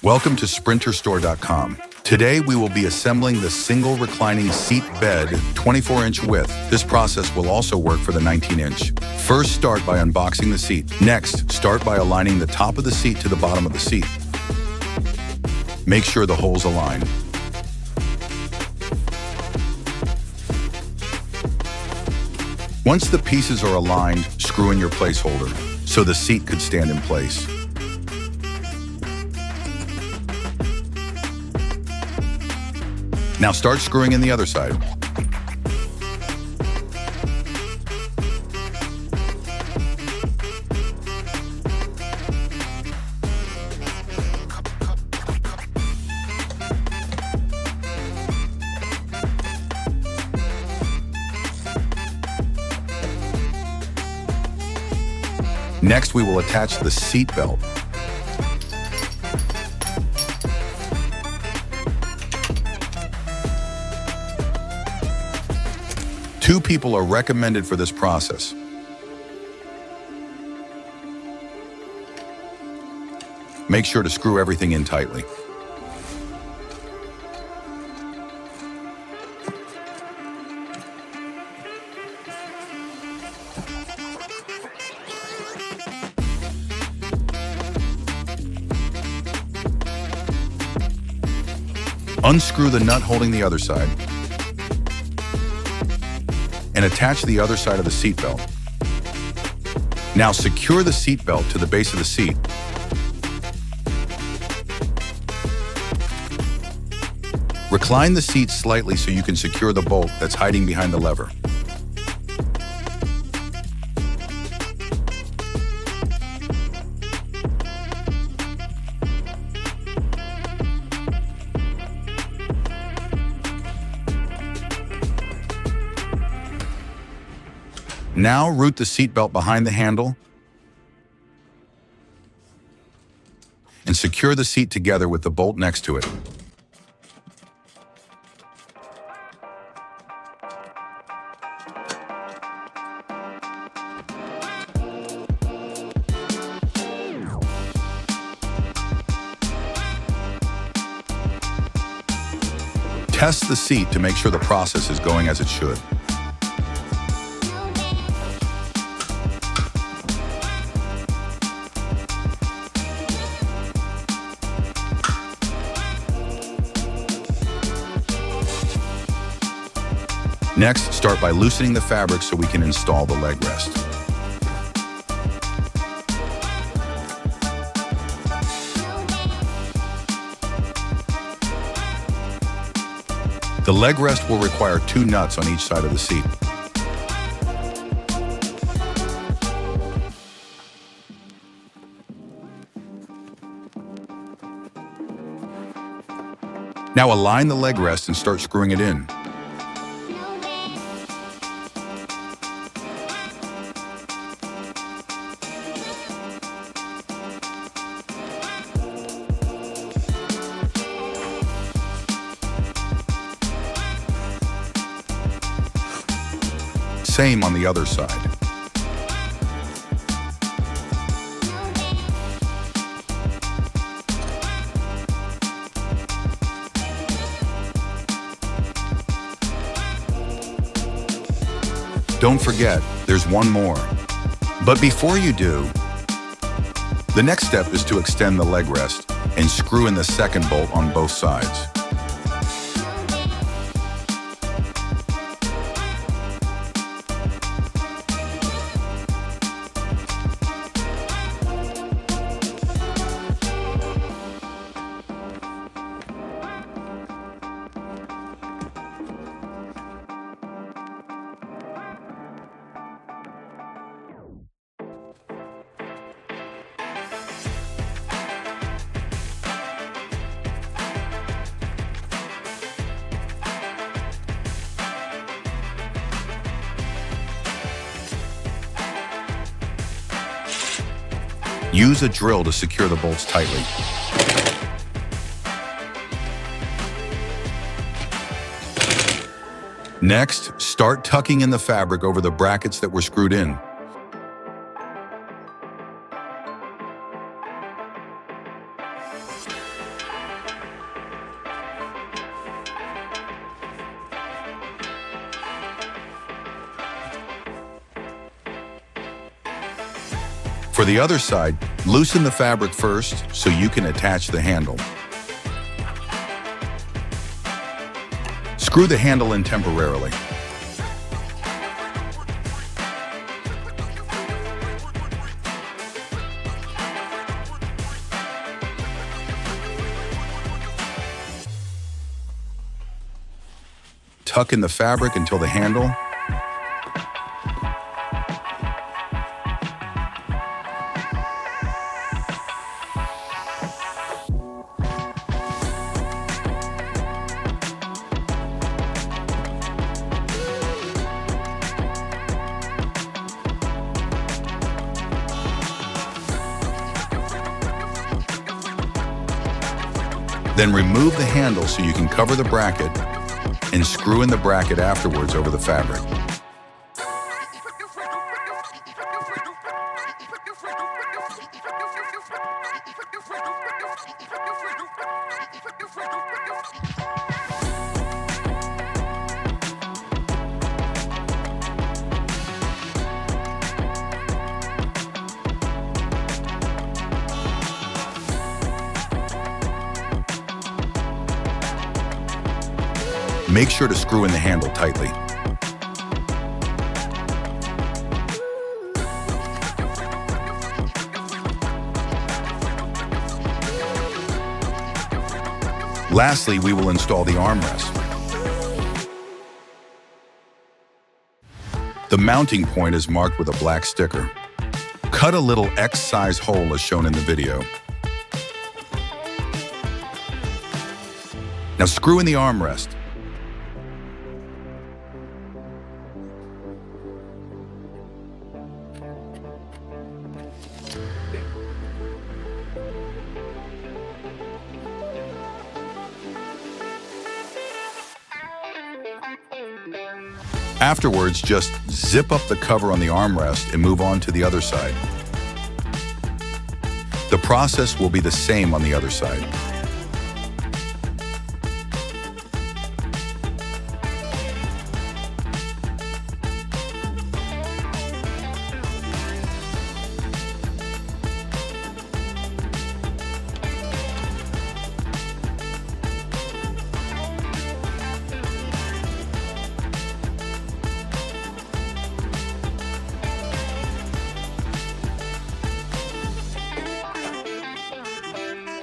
Welcome to SprinterStore.com. Today we will be assembling the single reclining seat bed 24-inch width. This process will also work for the 19-inch. First, start by unboxing the seat. Next, start by aligning the top of the seat to the bottom of the seat. Make sure the holes align. Once the pieces are aligned, screw in your placeholder so the seat could stand in place. Now start screwing in the other side. Next, we will attach the seat belt. Two people are recommended for this process. Make sure to screw everything in tightly. Unscrew the nut holding the other side and attach the other side of the seat belt. Now secure the seat belt to the base of the seat. Recline the seat slightly so you can secure the bolt that's hiding behind the lever. Now route the seat belt behind the handle and secure the seat together with the bolt next to it. Test the seat to make sure the process is going as it should. Next, start by loosening the fabric so we can install the leg rest. The leg rest will require 2 nuts on each side of the seat. Now align the leg rest and start screwing it in. Same on the other side. Don't forget, there's one more. But before you do, the next step is to extend the leg rest and screw in the second bolt on both sides. Use a drill to secure the bolts tightly. Next, start tucking in the fabric over the brackets that were screwed in. For the other side, loosen the fabric first so you can attach the handle. Screw the handle in temporarily. Tuck in the fabric until the handle. Then remove the handle so you can cover the bracket and screw in the bracket afterwards over the fabric. Make sure to screw in the handle tightly. Lastly, we will install the armrest. The mounting point is marked with a black sticker. Cut a little X-size hole as shown in the video. Now screw in the armrest. Afterwards, just zip up the cover on the armrest and move on to the other side. The process will be the same on the other side.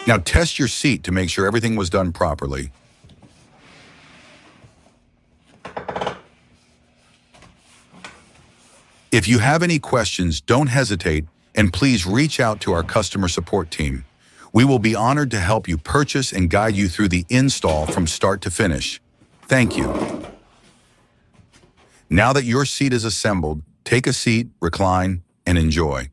Now test your seat to make sure everything was done properly. If you have any questions, don't hesitate and please reach out to our customer support team. We will be honored to help you purchase and guide you through the install from start to finish. Thank you. Now that your seat is assembled, take a seat, recline, and enjoy.